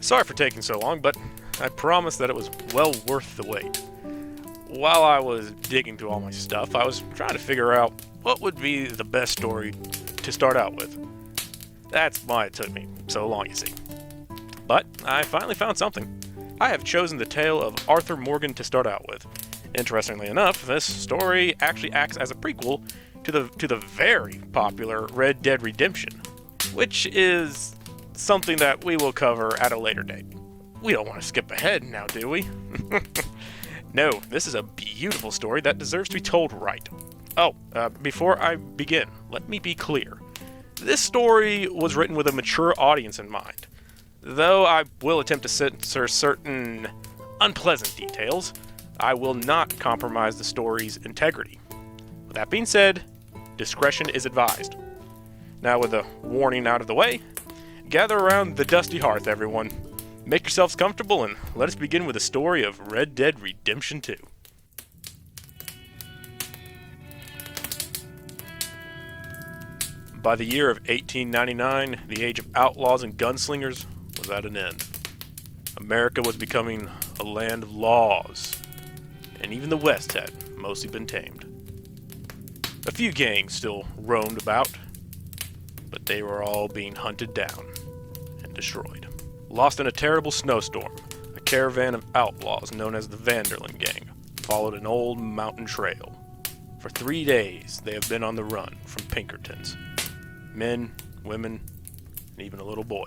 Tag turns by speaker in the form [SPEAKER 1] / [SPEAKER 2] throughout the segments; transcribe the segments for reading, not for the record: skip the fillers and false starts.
[SPEAKER 1] Sorry for taking so long, but I promise that it was well worth the wait. While I was digging through all my stuff, I was trying to figure out what would be the best story to start out with. That's why it took me so long, you see. But I finally found something. I have chosen the tale of Arthur Morgan to start out with. Interestingly enough, this story actually acts as a prequel to the very popular Red Dead Redemption, which is something that we will cover at a later date. We don't want to skip ahead now, do we? No, this is a beautiful story that deserves to be told right. Oh, before I begin, let me be clear. This story was written with a mature audience in mind. Though I will attempt to censor certain unpleasant details, I will not compromise the story's integrity. With that being said, discretion is advised. Now with the warning out of the way, gather around the Dusty Hearth, everyone. Make yourselves comfortable and let us begin with the story of Red Dead Redemption 2. By the year of 1899, the age of outlaws and gunslingers was at an end. America was becoming a land of laws, and even the West had mostly been tamed. A few gangs still roamed about, but they were all being hunted down and destroyed. Lost in a terrible snowstorm, a caravan of outlaws known as the Vanderlyn Gang followed an old mountain trail. For 3 days, they have been on the run from Pinkertons. Men, women, and even a little boy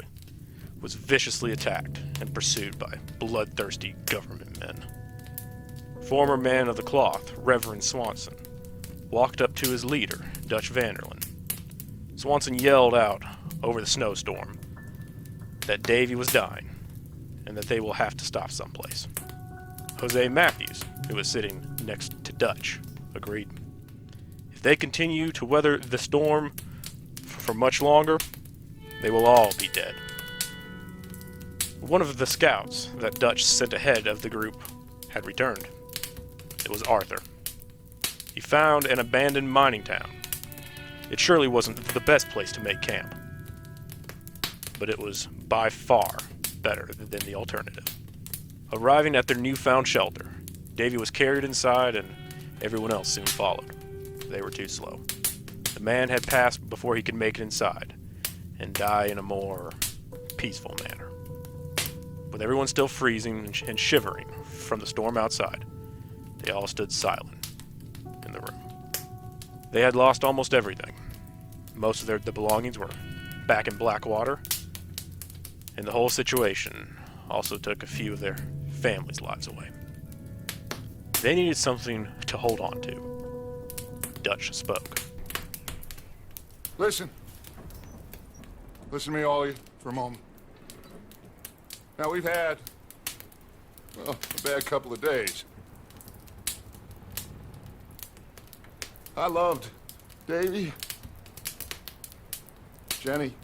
[SPEAKER 1] was viciously attacked and pursued by bloodthirsty government men. Former man of the cloth, Reverend Swanson, walked up to his leader, Dutch Vanderlyn. Swanson yelled out over the snowstorm that Davy was dying and that they will have to stop someplace. Jose Matthews, who was sitting next to Dutch, agreed. If they continue to weather the storm for much longer, they will all be dead. One of the scouts that Dutch sent ahead of the group had returned. It was Arthur. He found an abandoned mining town. It surely wasn't the best place to make camp, but it was by far better than the alternative. Arriving at their newfound shelter, Davy was carried inside and everyone else soon followed. They were too slow. The man had passed before he could make it inside and die in a more peaceful manner. With everyone still freezing and shivering from the storm outside, they all stood silent in the room. They had lost almost everything. Most of their belongings were back in Blackwater, and the whole situation also took a few of their families' lives away. They needed something to hold on to. Dutch spoke.
[SPEAKER 2] Listen to me, all of you, for a moment. Now, we've had, well, a bad couple of days. I loved Davy, Jenny,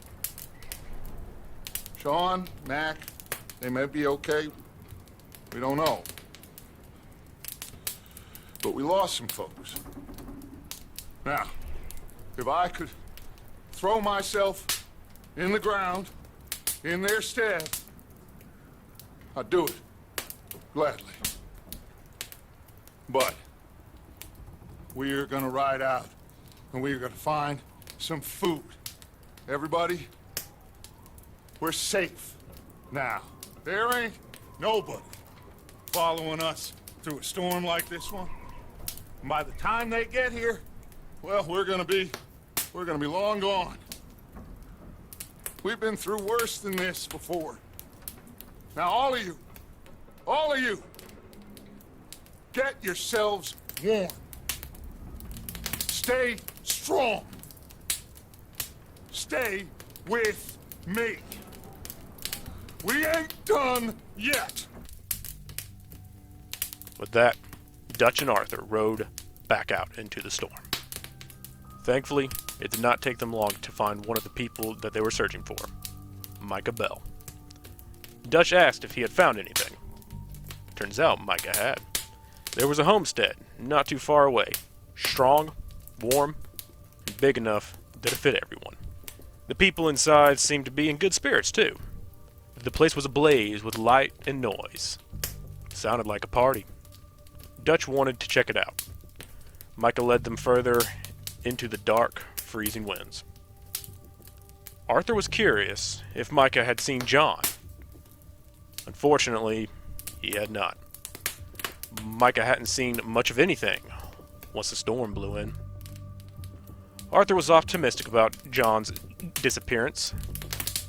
[SPEAKER 2] Sean, Mac. They may be okay. We don't know. But we lost some folks. Now, if I could throw myself in the ground in their stead, I'd do it, gladly. But we're gonna ride out, and we're gonna find some food. Everybody, we're safe now. There ain't nobody following us through a storm like this one. And by the time they get here, well, we're gonna be long gone. We've been through worse than this before. Now, all of you, get yourselves warm. Stay strong. Stay with me. We ain't done yet.
[SPEAKER 1] With that, Dutch and Arthur rode back out into the storm. Thankfully, it did not take them long to find one of the people that they were searching for, Micah Bell. Dutch asked if he had found anything. Turns out Micah had. There was a homestead not too far away, strong, warm, and big enough that it fit everyone. The people inside seemed to be in good spirits, too. The place was ablaze with light and noise. Sounded like a party. Dutch wanted to check it out. Micah led them further into the dark, freezing winds. Arthur was curious if Micah had seen John. Unfortunately, he had not. Micah hadn't seen much of anything once the storm blew in. Arthur was optimistic about John's disappearance.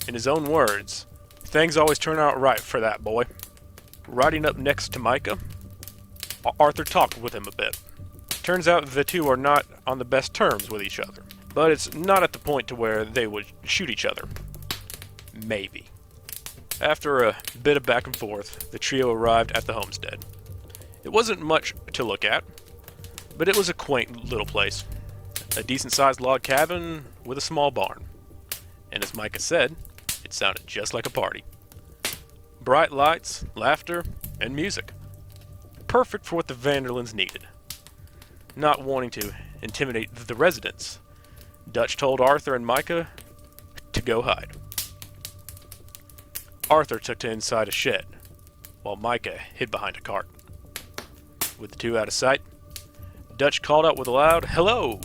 [SPEAKER 1] In his own words, things always turn out right for that boy. Riding up next to Micah, Arthur talked with him a bit. Turns out the two are not on the best terms with each other, but it's not at the point to where they would shoot each other. Maybe. After a bit of back and forth, the trio arrived at the homestead. It wasn't much to look at, but it was a quaint little place. A decent-sized log cabin with a small barn. And as Micah said, it sounded just like a party. Bright lights, laughter, and music. Perfect for what the Vanderlands needed. Not wanting to intimidate the residents, Dutch told Arthur and Micah to go hide. Arthur took to inside a shed, while Micah hid behind a cart. With the two out of sight, Dutch called out with a loud, "Hello!"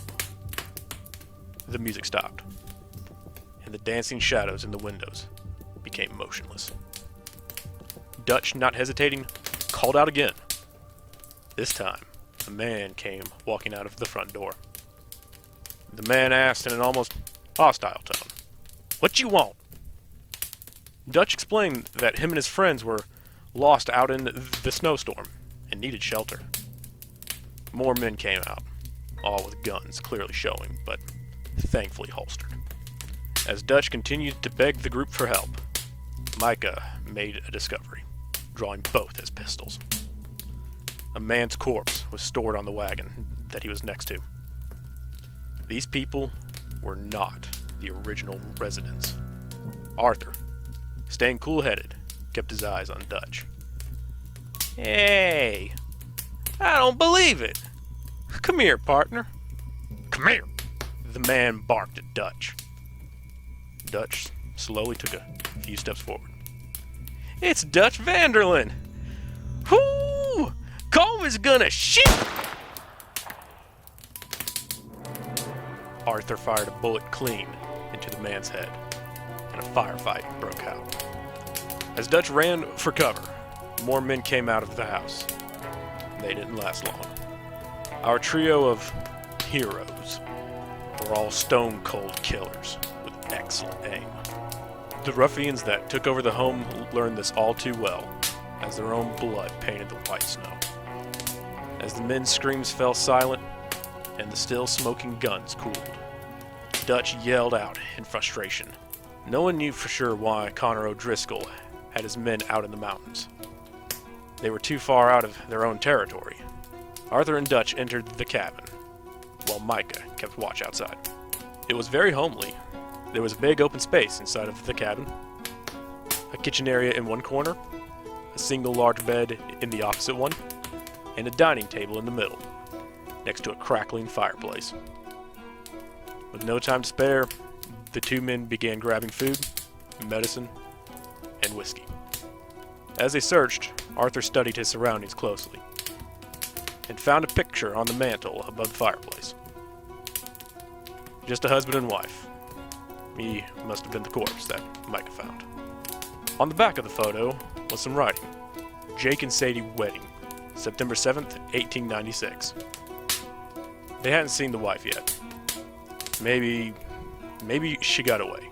[SPEAKER 1] The music stopped, and the dancing shadows in the windows became motionless. Dutch, not hesitating, called out again. This time, a man came walking out of the front door. The man asked in an almost hostile tone, "What you want?" Dutch explained that him and his friends were lost out in the snowstorm and needed shelter. More men came out, all with guns clearly showing, but thankfully holstered. As Dutch continued to beg the group for help, Micah made a discovery, drawing both his pistols. A man's corpse was stored on the wagon that he was next to. These people were not the original residents. Arthur, staying cool-headed, kept his eyes on Dutch. "Hey, I don't believe it. Come here, partner. Come here." The man barked at Dutch. Dutch slowly took a few steps forward. "It's Dutch Vanderland. Whoo! Colm is gonna shit!" Arthur fired a bullet clean into the man's head, and a firefight broke out. As Dutch ran for cover, more men came out of the house. They didn't last long. Our trio of heroes were all stone-cold killers with excellent aim. The ruffians that took over the home learned this all too well, as their own blood painted the white snow. As the men's screams fell silent, and the still smoking guns cooled, Dutch yelled out in frustration. No one knew for sure why Connor O'Driscoll had his men out in the mountains. They were too far out of their own territory. Arthur and Dutch entered the cabin, while Micah kept watch outside. It was very homely. There was a big open space inside of the cabin, a kitchen area in one corner, a single large bed in the opposite one, and a dining table in the middle, next to a crackling fireplace. With no time to spare, the two men began grabbing food, medicine, and whiskey. As they searched, Arthur studied his surroundings closely and found a picture on the mantel above the fireplace. Just a husband and wife. He must have been the corpse that Micah found. On the back of the photo was some writing. Jake and Sadie wedding, September 7th, 1896. They hadn't seen the wife yet. Maybe she got away.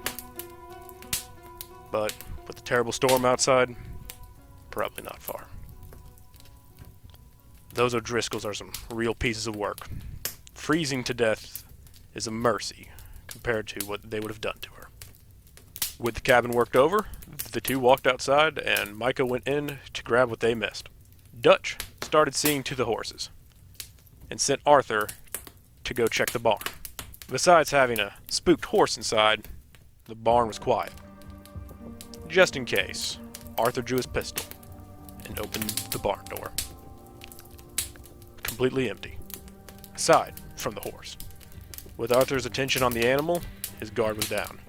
[SPEAKER 1] But with the terrible storm outside, probably not far. Those O'Driscolls are some real pieces of work. Freezing to death is a mercy compared to what they would have done to her. With the cabin worked over, the two walked outside and Micah went in to grab what they missed. Dutch started seeing to the horses and sent Arthur to go check the barn. Besides having a spooked horse inside, the barn was quiet. Just in case, Arthur drew his pistol and opened the barn door. Completely empty, aside from the horse. With Arthur's attention on the animal, his guard was down.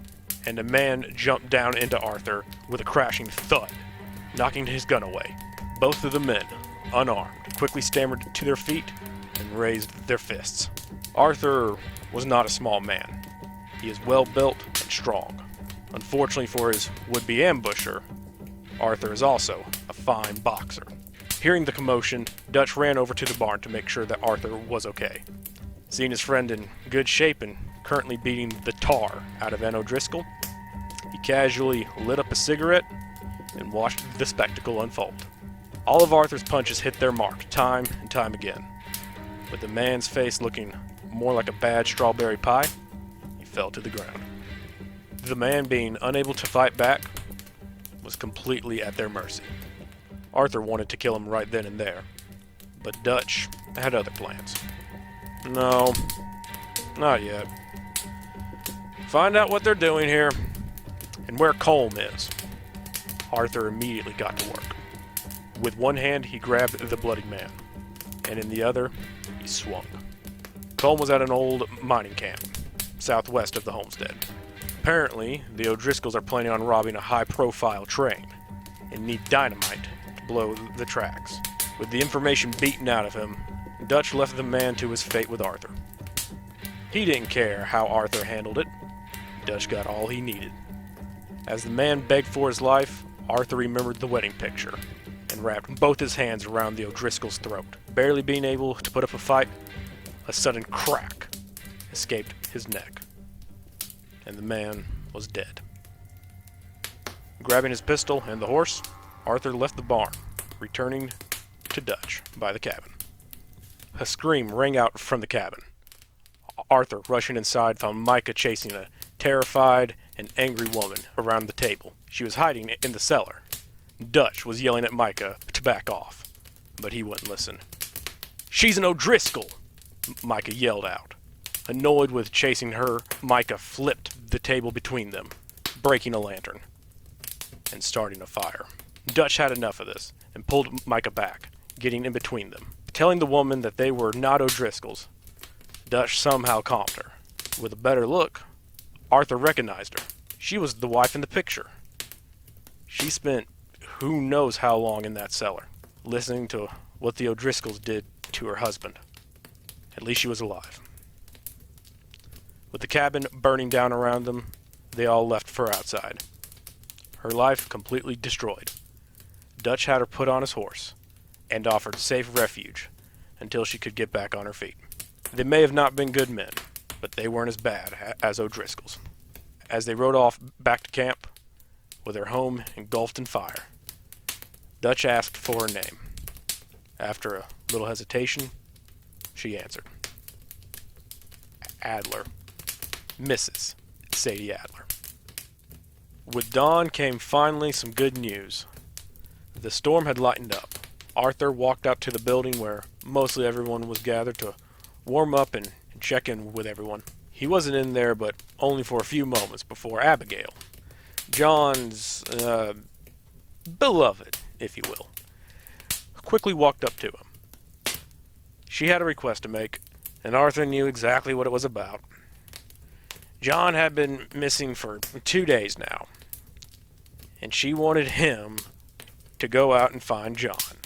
[SPEAKER 1] and a man jumped down into Arthur with a crashing thud, knocking his gun away. Both of the men, unarmed, quickly stammered to their feet and raised their fists. Arthur was not a small man. He is well built and strong. Unfortunately for his would-be ambusher, Arthur is also a fine boxer. Hearing the commotion, Dutch ran over to the barn to make sure that Arthur was okay. Seeing his friend in good shape and currently beating the tar out of Ann O'Driscoll, he casually lit up a cigarette and watched the spectacle unfold. All of Arthur's punches hit their mark time and time again. With the man's face looking more like a bad strawberry pie, he fell to the ground. The man, being unable to fight back, was completely at their mercy. Arthur wanted to kill him right then and there, but Dutch had other plans. No, not yet. Find out what they're doing here, and where Colm is. Arthur immediately got to work. With one hand, he grabbed the bloody man, and in the other, he swung. Colm was at an old mining camp, southwest of the homestead. Apparently, the O'Driscolls are planning on robbing a high-profile train, and need dynamite to blow the tracks. With the information beaten out of him, Dutch left the man to his fate with Arthur. He didn't care how Arthur handled it. Dutch got all he needed. As the man begged for his life, Arthur remembered the wedding picture and wrapped both his hands around the O'Driscoll's throat. Barely being able to put up a fight, a sudden crack escaped his neck, and the man was dead. Grabbing his pistol and the horse, Arthur left the barn, returning to Dutch by the cabin. A scream rang out from the cabin. Arthur, rushing inside, found Micah chasing a terrified and angry woman around the table. She was hiding in the cellar. Dutch was yelling at Micah to back off, but he wouldn't listen. "She's an O'Driscoll!" Micah yelled out. Annoyed with chasing her, Micah flipped the table between them, breaking a lantern and starting a fire. Dutch had enough of this and pulled Micah back, getting in between them. Telling the woman that they were not O'Driscolls, Dutch somehow calmed her. With a better look, Arthur recognized her. She was the wife in the picture. She spent who knows how long in that cellar, listening to what the O'Driscolls did to her husband. At least she was alive. With the cabin burning down around them, they all left for outside. Her life completely destroyed. Dutch had her put on his horse and offered safe refuge until she could get back on her feet. They may have not been good men, but they weren't as bad as O'Driscolls. As they rode off back to camp, with her home engulfed in fire, Dutch asked for her name. After a little hesitation, she answered. Adler. Mrs. Sadie Adler. With dawn came finally some good news. The storm had lightened up. Arthur walked out to the building where mostly everyone was gathered to warm up and check in with everyone. He wasn't in there, but only for a few moments before Abigail, John's, beloved, if you will, quickly walked up to him. She had a request to make, and Arthur knew exactly what it was about. John had been missing for 2 days now, and she wanted him to go out and find John.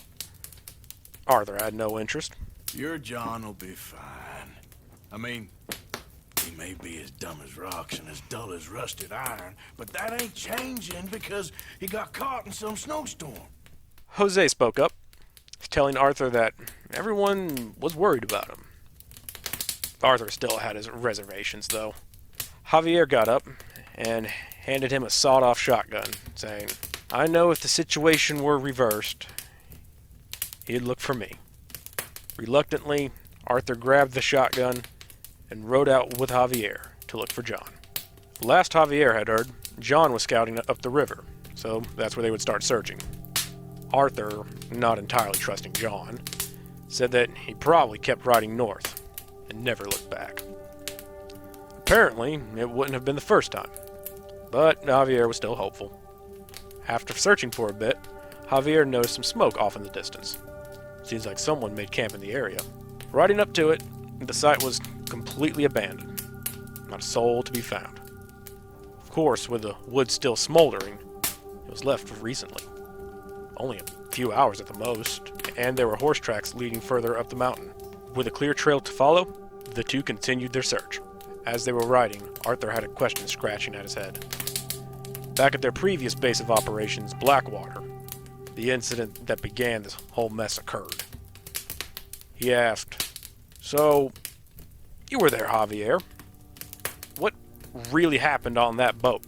[SPEAKER 1] Arthur had no interest.
[SPEAKER 3] Your John will be fine. I mean, he may be as dumb as rocks and as dull as rusted iron, but that ain't changing because he got caught in some snowstorm.
[SPEAKER 1] Jose spoke up, telling Arthur that everyone was worried about him. Arthur still had his reservations, though. Javier got up and handed him a sawed-off shotgun, saying, "I know if the situation were reversed, he'd look for me." Reluctantly, Arthur grabbed the shotgun and rode out with Javier to look for John. Last Javier had heard, John was scouting up the river, so that's where they would start searching. Arthur, not entirely trusting John, said that he probably kept riding north and never looked back. Apparently, it wouldn't have been the first time, but Javier was still hopeful. After searching for a bit, Javier noticed some smoke off in the distance. Seems like someone made camp in the area. Riding up to it, the site was completely abandoned. Not a soul to be found. Of course, with the wood still smoldering, it was left recently. Only a few hours at the most, and there were horse tracks leading further up the mountain. With a clear trail to follow, the two continued their search. As they were riding, Arthur had a question scratching at his head. Back at their previous base of operations, Blackwater, the incident that began this whole mess occurred. He asked, "So, you were there, Javier. What really happened on that boat?"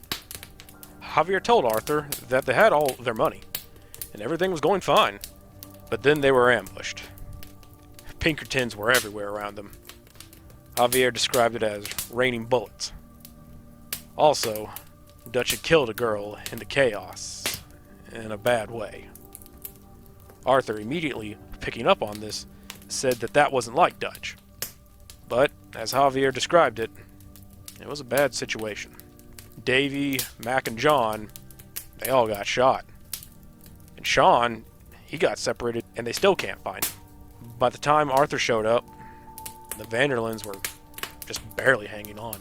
[SPEAKER 1] Javier told Arthur that they had all their money, and everything was going fine. But then they were ambushed. Pinkertons were everywhere around them. Javier described it as raining bullets. Also, Dutch had killed a girl in the chaos, in a bad way. Arthur, immediately picking up on this, said that that wasn't like Dutch. But, as Javier described it, it was a bad situation. Davy, Mac, and John, they all got shot. And Sean, he got separated, and they still can't find him. By the time Arthur showed up, the Vanderlins were just barely hanging on.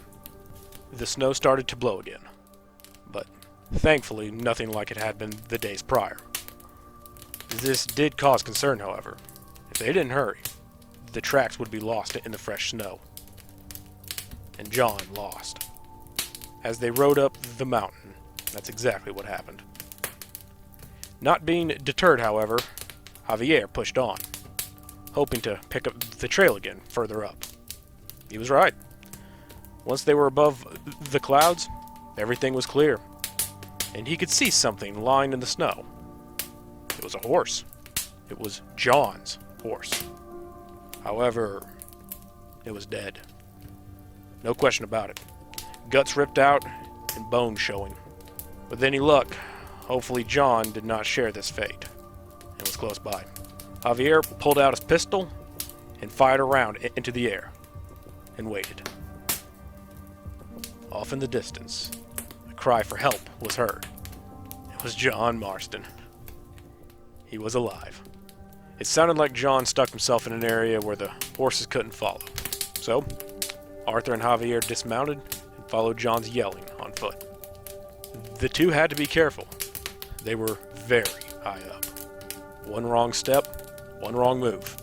[SPEAKER 1] The snow started to blow again, but thankfully nothing like it had been the days prior. This did cause concern, however. If they didn't hurry, the tracks would be lost in the fresh snow. And John lost. As they rode up the mountain, that's exactly what happened. Not being deterred, however, Javier pushed on, hoping to pick up the trail again further up. He was right. Once they were above the clouds, everything was clear, and he could see something lying in the snow. It was a horse. It was John's horse. However, it was dead. No question about it. Guts ripped out and bones showing. With any luck, hopefully John did not share this fate and was close by. Javier pulled out his pistol and fired a round into the air and waited. Off in the distance, a cry for help was heard. It was John Marston. He was alive. It sounded like John stuck himself in an area where the horses couldn't follow. So, Arthur and Javier dismounted and followed John's yelling on foot. The two had to be careful. They were very high up. One wrong step, one wrong move.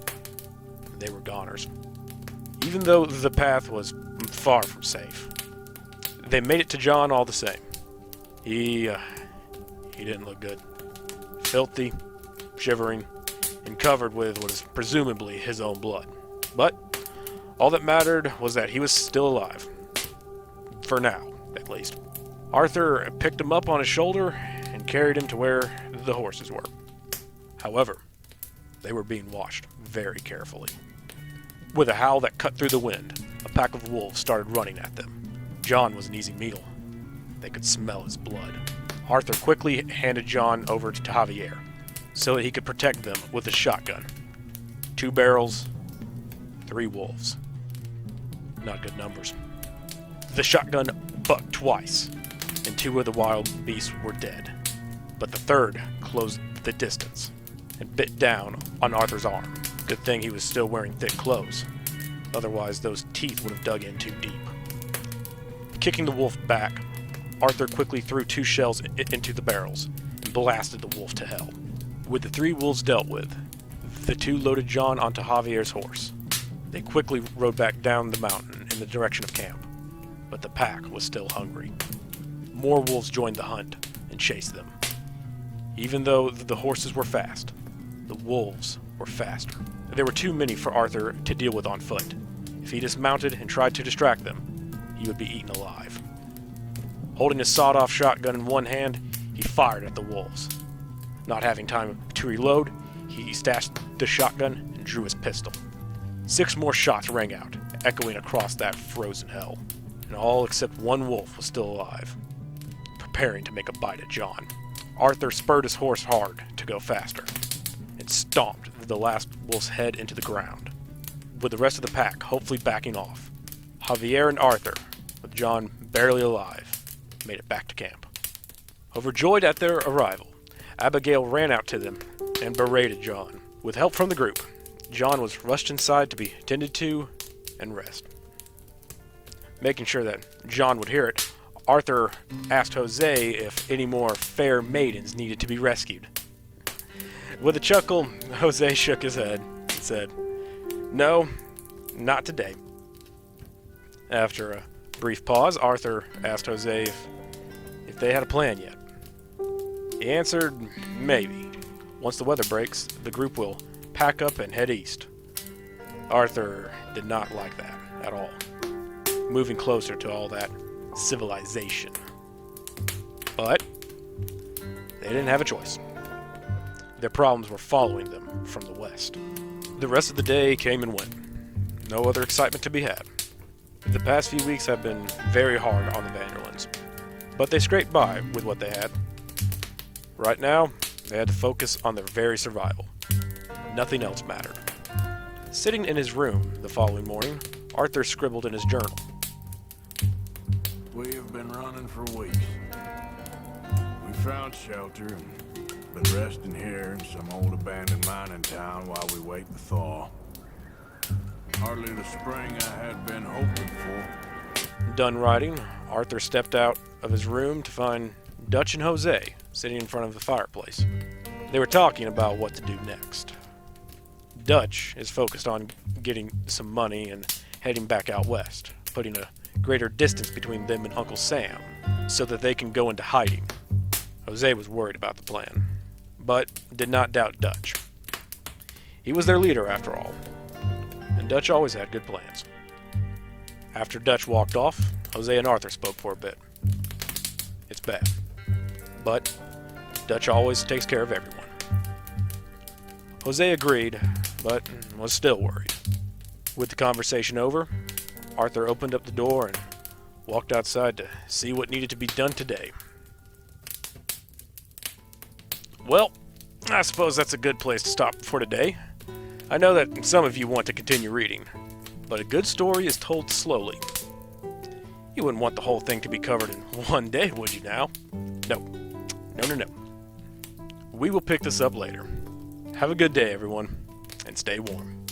[SPEAKER 1] They were goners. Even though the path was far from safe, they made it to John all the same. He didn't look good. Filthy, shivering, and covered with what is presumably his own blood. But all that mattered was that he was still alive. For now, at least. Arthur picked him up on his shoulder and carried him to where the horses were. However, they were being watched very carefully. With a howl that cut through the wind, a pack of wolves started running at them. John was an easy meal. They could smell his blood. Arthur quickly handed John over to Javier so that he could protect them with a shotgun. 2 barrels, 3 wolves. Not good numbers. The shotgun bucked twice, and 2 of the wild beasts were dead. But the third closed the distance and bit down on Arthur's arm. Good thing he was still wearing thick clothes. Otherwise, those teeth would have dug in too deep. Kicking the wolf back, Arthur quickly threw 2 shells into the barrels and blasted the wolf to hell. With the 3 wolves dealt with, the 2 loaded John onto Javier's horse. They quickly rode back down the mountain in the direction of camp, but the pack was still hungry. More wolves joined the hunt and chased them. Even though the horses were fast, the wolves were faster. There were too many for Arthur to deal with on foot. If he dismounted and tried to distract them, he would be eaten alive. Holding his sawed-off shotgun in one hand, he fired at the wolves. Not having time to reload, he stashed the shotgun and drew his pistol. 6 more shots rang out, echoing across that frozen hell, and all except 1 wolf was still alive, preparing to make a bite at John. Arthur spurred his horse hard to go faster, and stomped the last wolf's head into the ground, with the rest of the pack hopefully backing off. Javier and Arthur, with John barely alive, made it back to camp. Overjoyed at their arrival, Abigail ran out to them and berated John. With help from the group, John was rushed inside to be tended to and rest. Making sure that John would hear it, Arthur asked Jose if any more fair maidens needed to be rescued. With a chuckle, Jose shook his head and said, "No, not today." After a brief pause, Arthur asked Jose if they had a plan yet. He answered, maybe. Once the weather breaks, the group will pack up and head east. Arthur did not like that at all, moving closer to all that civilization. But they didn't have a choice. Their problems were following them from the west. The rest of the day came and went. No other excitement to be had. The past few weeks have been very hard on the Vanderlands, but they scraped by with what they had. Right now, they had to focus on their very survival. Nothing else mattered. Sitting in his room the following morning, Arthur scribbled in his journal.
[SPEAKER 3] We have been running for weeks. We found shelter and been resting here in some old abandoned mining town while we wait the thaw. Hardly the spring I had been hoping for.
[SPEAKER 1] Done writing, Arthur stepped out of his room to find Dutch and Jose sitting in front of the fireplace. They were talking about what to do next. Dutch is focused on getting some money and heading back out west, putting a greater distance between them and Uncle Sam so that they can go into hiding. Jose was worried about the plan, but did not doubt Dutch. He was their leader after all, and Dutch always had good plans. After Dutch walked off, Jose and Arthur spoke for a bit. It's bad, but Dutch always takes care of everyone. Jose agreed, but was still worried. With the conversation over, Arthur opened up the door and walked outside to see what needed to be done today. Well, I suppose that's a good place to stop for today. I know that some of you want to continue reading, but a good story is told slowly. You wouldn't want the whole thing to be covered in one day, would you now? No. No. We will pick this up later. Have a good day, everyone, and stay warm.